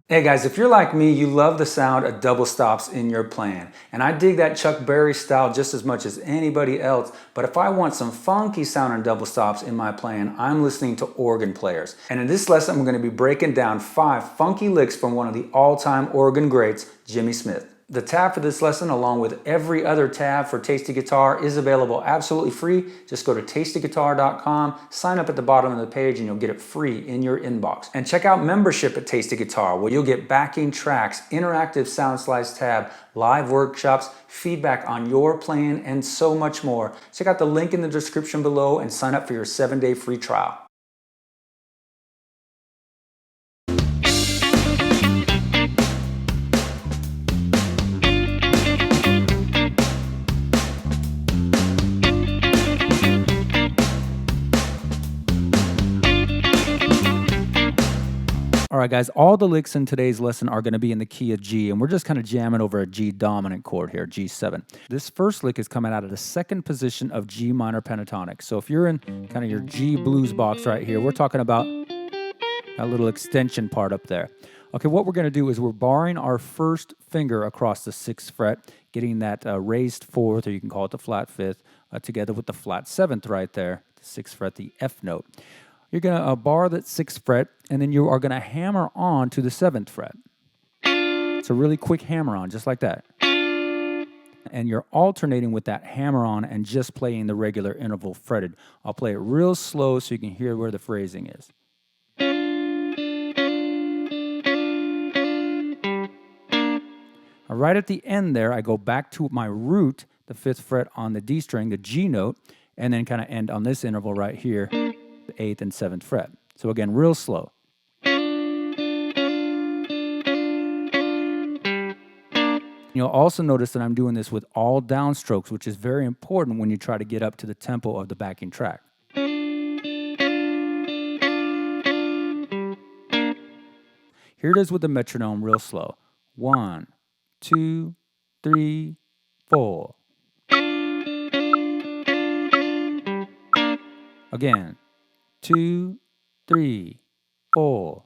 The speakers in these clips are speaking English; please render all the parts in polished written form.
Hey guys, if you're like me, you love the sound of double stops in your playing. And I dig that Chuck Berry style just as much as anybody else, but if I want some funky sound and double stops in my playing, I'm listening to organ players. And in this lesson, I'm going to be breaking down 5 funky licks from one of the all-time organ greats, Jimmy Smith. The tab for this lesson, along with every other tab for Tasty Guitar, is available absolutely free. Just go to TastyGuitar.com, sign up at the bottom of the page, and you'll get it free in your inbox. And check out membership at Tasty Guitar, where you'll get backing tracks, interactive Soundslice tab, live workshops, feedback on your playing, and so much more. Check out the link in the description below and sign up for your 7-day free trial. All right, guys, all the licks in today's lesson are going to be in the key of G, and we're just kind of jamming over a G dominant chord here, G7. This first lick is coming out of the second position of G minor pentatonic. So if you're in kind of your G blues box right here, we're talking about that little extension part up there. Okay, what we're going to do is we're barring our first finger across the 6th fret, getting that raised 4th, or you can call it the flat 5th, together with the flat 7th right there, the 6th fret, the F note. You're going to bar that 6th fret, and then you are going to hammer on to the 7th fret. It's a really quick hammer on, just like that. And you're alternating with that hammer on and just playing the regular interval fretted. I'll play it real slow so you can hear where the phrasing is. Right at the end there, I go back to my root, the 5th fret on the D string, the G note, and then kind of end on this interval right here, the 8th and 7th fret. So again, real slow. You'll also notice that I'm doing this with all downstrokes, which is very important when you try to get up to the tempo of the backing track. Here it is with the metronome, real slow. 1, 2, 3, 4. Again, 2, 3, 4.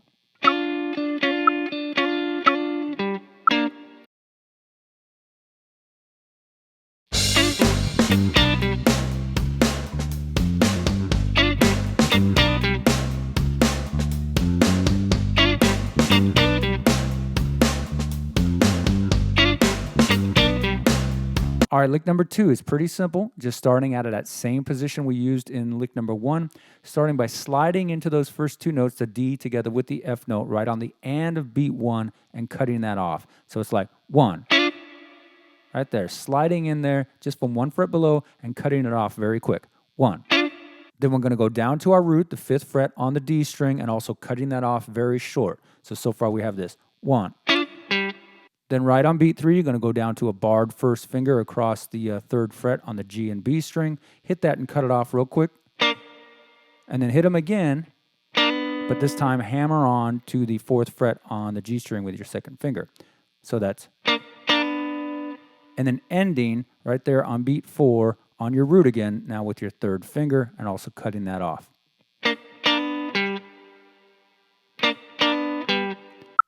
All right, lick number 2 is pretty simple, just starting out of that same position we used in lick number 1, starting by sliding into those first 2 notes, the D together with the F note, right on the and of beat 1 and cutting that off. So it's like 1, right there, sliding in there just from 1 fret below and cutting it off very quick. 1. Then we're going to go down to our root, the 5th fret on the D string, and also cutting that off very short. So far we have this 1. Then right on beat 3, you're going to go down to a barred first finger across the 3rd fret on the G and B string. Hit that and cut it off real quick. And then hit them again, but this time hammer on to the 4th fret on the G string with your 2nd finger. So that's... And then ending right there on beat 4 on your root again, now with your 3rd finger, and also cutting that off.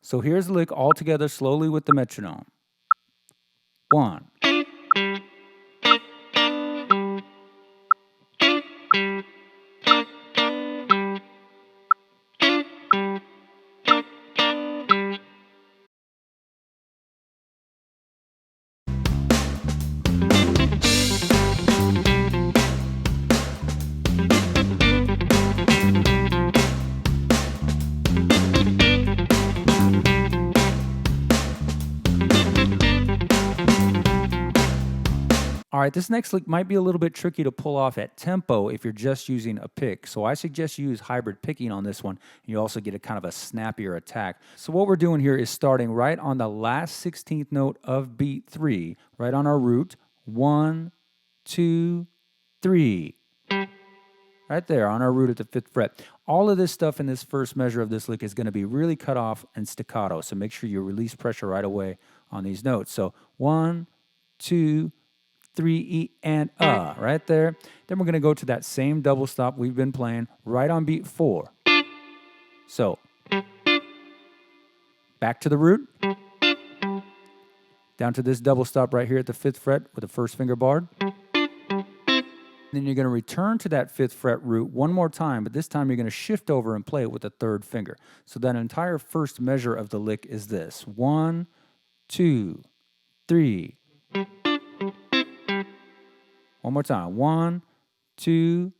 So here's the lick all together slowly with the metronome. 1. All right, this next lick might be a little bit tricky to pull off at tempo if you're just using a pick. So I suggest you use hybrid picking on this one. And you also get a kind of a snappier attack. So what we're doing here is starting right on the last 16th note of beat 3, right on our root. 1, 2, 3. Right there on our root at the 5th fret. All of this stuff in this first measure of this lick is going to be really cut off and staccato. So make sure you release pressure right away on these notes. So 1, 2, 3, E, and right there. Then we're going to go to that same double stop we've been playing right on beat 4. So Back to the root. Down to this double stop right here at the 5th fret with the first finger barred. Then you're going to return to that 5th fret root one more time, but this time you're going to shift over and play it with the 3rd finger. So that entire first measure of the lick is this. 1, 2, 3. One more time. 1, 2,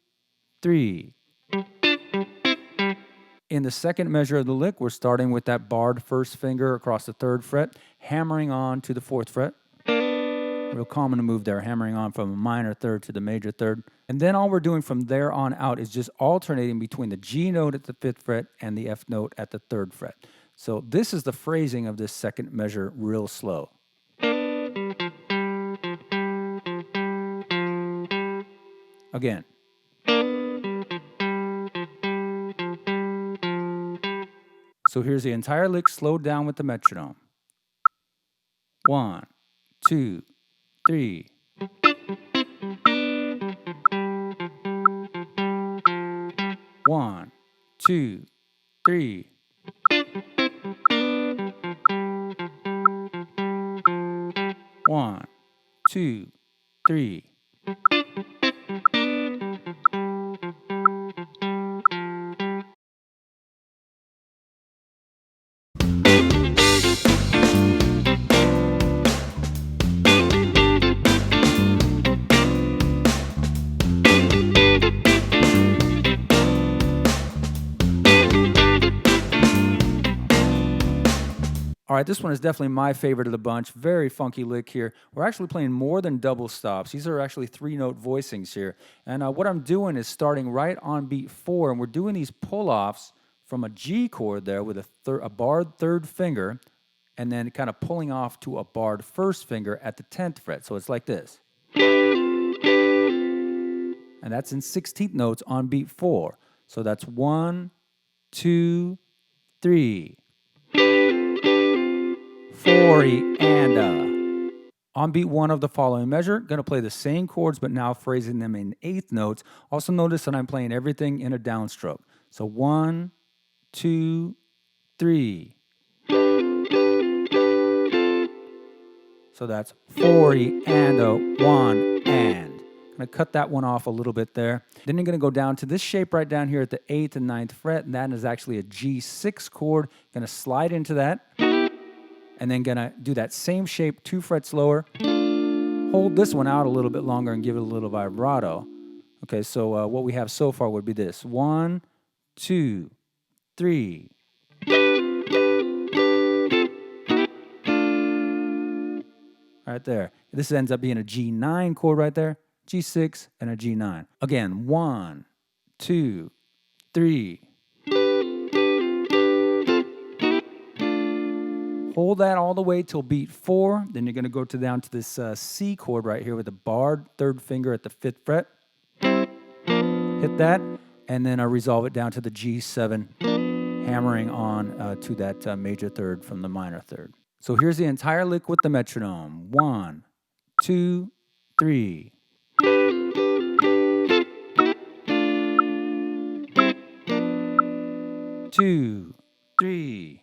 3. In the second measure of the lick, we're starting with that barred first finger across the 3rd fret, hammering on to the 4th fret. Real common move there, hammering on from a minor 3rd to the major 3rd. And then all we're doing from there on out is just alternating between the G note at the 5th fret and the F note at the 3rd fret. So this is the phrasing of this second measure real slow. Again. So here's the entire lick slowed down with the metronome. 1, 2, 3. One, 2, 3. One, 2, 3. All right, this one is definitely my favorite of the bunch. Very funky lick here. We're actually playing more than double stops. These are actually 3-note voicings here. And what I'm doing is starting right on beat 4, and we're doing these pull-offs from a G chord there with a barred 3rd finger, and then kind of pulling off to a barred 1st finger at the 10th fret. So it's like this. And that's in 16th notes on beat 4. So that's 1, 2, 3. 4 and on beat 1 of the following measure, going to play the same chords, but now phrasing them in 8th notes. Also notice that I'm playing everything in a downstroke. So 1, 2, 3. So that's 4 and 1 and. Going to cut that one off a little bit there. Then you're going to go down to this shape right down here at the 8th and 9th fret, and that is actually a G6 chord. Going to slide into that. And then gonna do that same shape 2 frets lower. Hold this one out a little bit longer and give it a little vibrato. Okay, so what we have so far would be this. 1, 2, 3. Right there. This ends up being a G9 chord right there. G6 and a G9. Again, 1, 2, 3. Hold that all the way till beat 4. Then you're going to go down to this C chord right here with a barred 3rd finger at the 5th fret. Hit that, and then resolve it down to the G7, hammering on to that major 3rd from the minor 3rd. So here's the entire lick with the metronome. 1, 2, 3. Two, 3.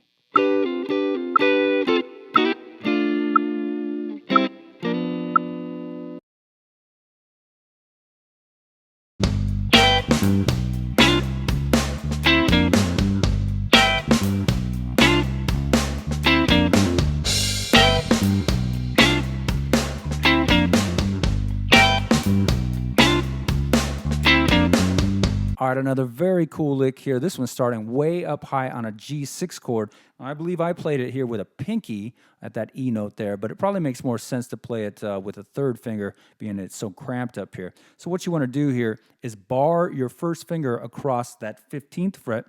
All right, another very cool lick here. This one's starting way up high on a G6 chord. I believe I played it here with a pinky at that E note there, but it probably makes more sense to play it with a 3rd finger, being it's so cramped up here. So what you want to do here is bar your 1st finger across that 15th fret,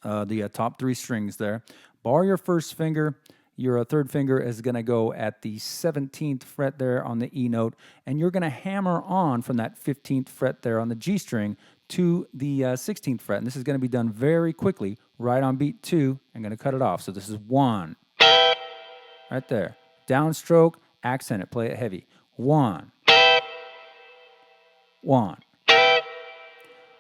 the top 3 strings there. Bar your 1st finger. Your 3rd finger is going to go at the 17th fret there on the E note, and you're going to hammer on from that 15th fret there on the G string to the 16th fret. And this is going to be done very quickly, right on beat 2. I'm going to cut it off. So this is 1. Right there. Downstroke, accent it, play it heavy. 1. 1.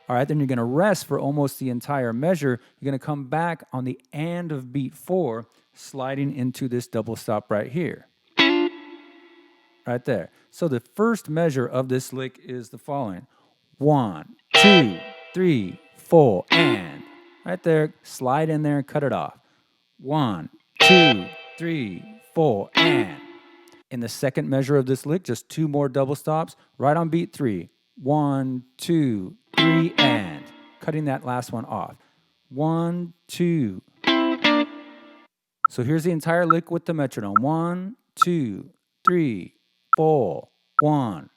All right, then you're going to rest for almost the entire measure. You're going to come back on the and of beat 4, sliding into this double stop right here. Right there. So the first measure of this lick is the following. 1, 2, 3, 4, and. Right there, slide in there and cut it off. 1, 2, 3, 4, and. In the second measure of this lick, just 2 more double stops right on beat 3. 1, 2, 3, and. Cutting that last one off. 1, 2. So here's the entire lick with the metronome. 1, 2, 3, 4. 1,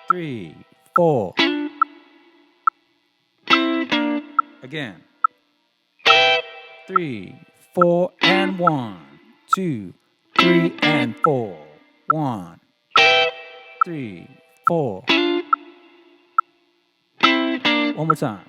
3, 4. Again. 3, 4, and 1, 2, 3, and 4. 1, 3, 4. One more time.